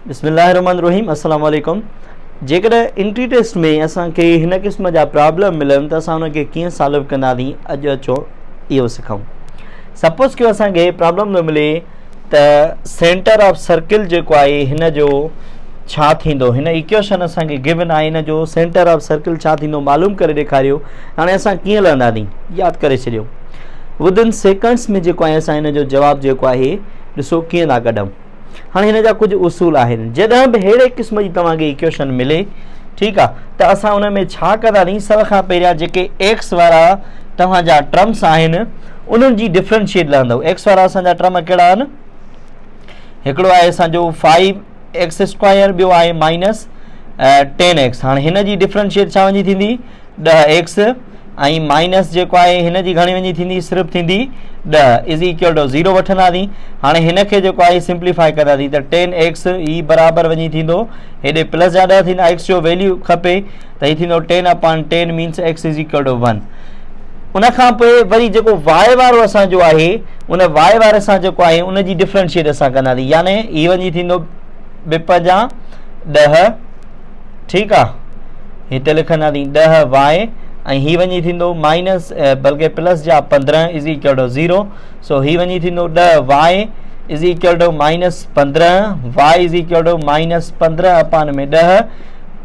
बिस्मिल्लाहिर्रहमानिर्रहीम अस्सलाम वालेकुम। जेकर इंट्री टेस्ट में असांखे हिन क़िस्म जा प्रॉब्लम मिलन त असां उनखे कीअं सॉल्व कंदासीं अॼु अचो इहो सिखूं। सपोज़ कयो असांखे प्रॉब्लम थो मिले त सेंटर ऑफ सर्किल जेको आहे हिन जो छा थींदो, हिन इक्वेशन असांखे गिवन आहे, हिन जो सेंटर ऑफ सर्किल छा थींदो मालूम करे ॾेखारियो। हाणे असां कीअं लहंदासीं यादि करे छॾियो। विदिन सेकंड्स में जेको आहे असां हिन जो जवाबु जेको आहे ॾिसो कीअं था कढूं। हाणे हिन जा कुझु उसूल आहिनि। जॾहिं बि अहिड़े क़िस्म जी तव्हांखे इक्वेशन मिले, ठीकु आहे, त असां उन में छा कंदासीं, सभ खां पहिरियां जेके एक्स वारा तव्हांजा टर्म्स आहिनि उन्हनि जी डिफ्रेंशिएट लहंदव। एक्स वारा असांजा टर्म कहिड़ा आहिनि? हिकिड़ो आहे असांजो 5x², ॿियो आहे -10x। हाणे हिन जी डिफ्रेंशिएट छा वञी थींदी 10x, ऐं माइनस जेको आहे हिन जी घणी वञी थींदी, सिर्फ़ु थींदी 10 इज़ इक्वल टू 0 वठंदासीं। हाणे हिन खे जेको आहे सिंप्लीफाई कंदासीं त 10x ई बराबरि वञी थींदो, हेॾे प्लस जा 10 थींदा, x जो वैल्यू खपे त हीउ थींदो 10/10 means x is equal to 1। उन खां पोइ वरी जेको y वारो असांजो आहे उन y वारे सां जेको आहे उन जी डिफ्रेंशिएट असां कंदासीं, यानी हीउ वञी थींदो 2×10, ठीकु आहे, हिते लिखंदासीं 10y, ऐं हीउ वञी थींदो माइनस बल्कि प्लस जा 15 इज़ इक्वल टू 0। सो हीउ वञी थींदो 10y is equal to -15, y is equal to -15/10,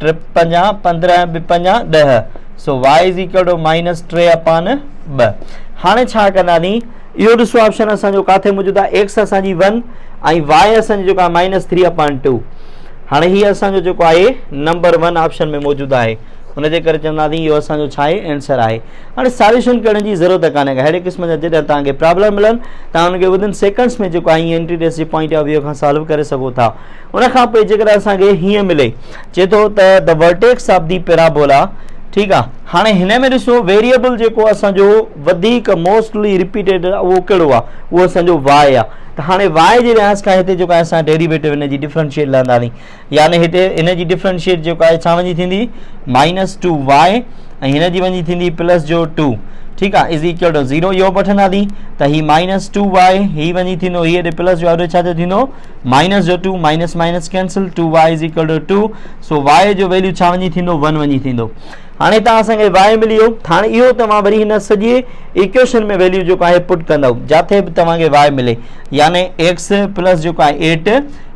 3×5 15, 2×5 10। So y is equal to -3/2। हाणे छा कंदासीं, इहो ॾिसो ऑप्शन असांजो किथे मौजूदु आहे, x असांजी 1 ऐं y असांजी जेको आहे -3/2। हाणे हीअ असांजो जेको आहे नंबर 1 ऑप्शन में मौजूदु आहे, हुनजे करे चवंदासीं इहो असांजो छा आहे, आंसर आहे। हाणे सॉल्यूशन करण जी ज़रूरत कान्हे। अहिड़े क़िस्म जा जॾहिं तव्हांखे प्रॉब्लम मिलनि तव्हां हुनखे विदिन सेकंड्स में जेको आहे एंट्री टेस्ट जे पॉइंट ऑफ व्यू खां सॉल्व करे सघो था। उनखां पोइ जेकर असांखे हीअं मिले, चए थो त the vertex of the parabola, ठीकु आहे। हाणे हिन में ॾिसो वेरिएबल जेको असांजो वधीक मोस्टली रिपीटेड उहो कहिड़ो आहे, उहो असांजो y आहे। त हाणे y जे लिहाज़ खां हिते जेको आहे असां डेरिवेटिव हिन जी डिफ्रेंशिएट लहंदासीं, यानी हिते हिन जी डिफ्रेंशिएट जेको आहे छा वञी थींदी -2y, ऐं हिन जी वञी थींदी +2, ठीकु आहे, इज़ इक्वल टू 0। इहो वठंदासीं त हीउ -2y, हीउ वञी थींदो हीअ प्लस जो ऑर्डर छा थींदो -2, minus minus cancel, 2y is equal to 2। So y जो वैल्यू छा वञी थींदो 1 वञी थींदो। हाणे तव्हां असांखे y मिली वियो। हाणे इहो तव्हां वरी हिन सॼे इक्वेशन में वैल्यू जेको आहे पुट कंदव, जिथे बि तव्हांखे y मिले, यानी x प्लस जेको आहे 8,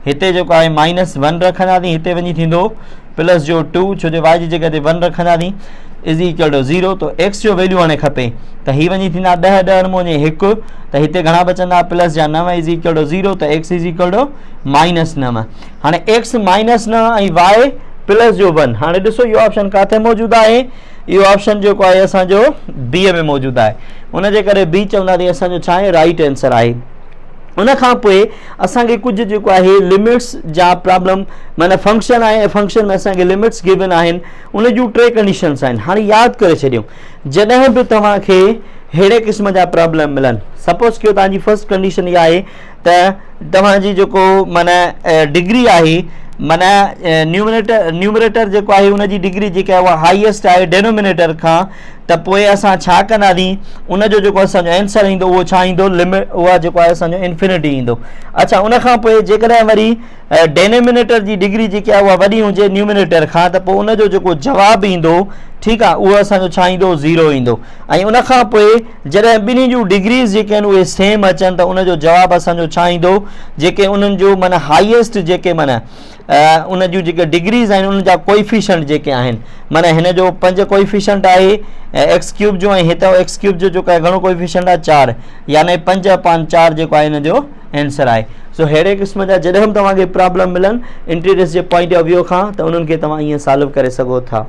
हिते जेको आहे -1 रखंदासीं, हिते वञी थींदो प्लस जो 2, छो जो y जी जॻह ते 1 रखंदासीं, इज़ इक्वल टू 0। तो x जो वैल्यू हाणे खपे त हीअ वञी थींदा 10, 10 में वञे 1, त हिते घणा बचंदा प्लस जा 9 इज़ इक्वल टू 0, त x इज़ इक्वल टू -9। हाणे x -9 ऐं y प्लस जो 1। हाणे ॾिसो इहो ऑप्शन किथे मौजूदु आहे, इहो ऑप्शन जेको आहे असांजो बी में मौजूदु आहे। उनजे करे बी चवंदासीं असांजो छा आहे, राइट आंसर आहे। उन खां पोइ असांखे कुझु जेको आहे लिमिट्स जा प्रॉब्लम, माना फंक्शन आहे ऐं फंक्शन में असांखे लिमिट्स गिवन आहिनि, उन जूं 3 कंडीशन्स आहिनि। हाणे यादि करे छॾियो, जॾहिं बि तव्हांखे अहिड़े क़िस्म जा प्रॉब्लम मिलनि, सपोज़ कयो तव्हांजी फर्स्ट कंडीशन इहा आहे त तव्हांजी जेको माना डिग्री आहे, माना न्यूमरेटर जेको आहे उनजी डिग्री जेका आहे उहा हाईएस्ट आहे डेनोमिनेटर खां, त पोइ असां छा कंदासीं, उनजो जेको असांजो आंसर ईंदो उहो छा ईंदो, लिमिट उहा जेको आहे असांजो इन्फिनिटी ईंदो। अच्छा, उनखां पोइ जेकॾहिं वरी डेनोमिनेटर जी डिग्री जेकी आहे उहा वॾी हुजे न्यूमिनेटर खां, त पोइ उनजो जेको जवाबु ईंदो, ठीकु आहे, उहो असांजो छा ईंदो 0 ईंदो। ऐं उनखां पोइ जॾहिं ॿिन्ही जूं डिग्रीज़ जेके आहिनि उहे सेम अचनि त उनजो जवाबु असांजो छा ईंदो, जेके उन्हनि जो माना हाईएस्ट जेके माना उन जूं जेके डिग्रीज़ आहिनि उन जा कोएफिशिएंट जेके आहिनि, माना हिन जो 5 कोएफिशिएंट आहे x³ जो, ऐं हितां x³ जो जेको आहे घणो कोएफिशिएंट आहे 4, यानी 5/4 जेको आहे हिन जो आंसर आहे। सो अहिड़े क़िस्म जा जॾहिं बि तव्हांखे प्रॉब्लम मिलनि इंट्री टेस्ट जे पॉइंट ऑफ व्यू खां, त उन्हनि खे तव्हां ईअं सॉल्व करे सघो था।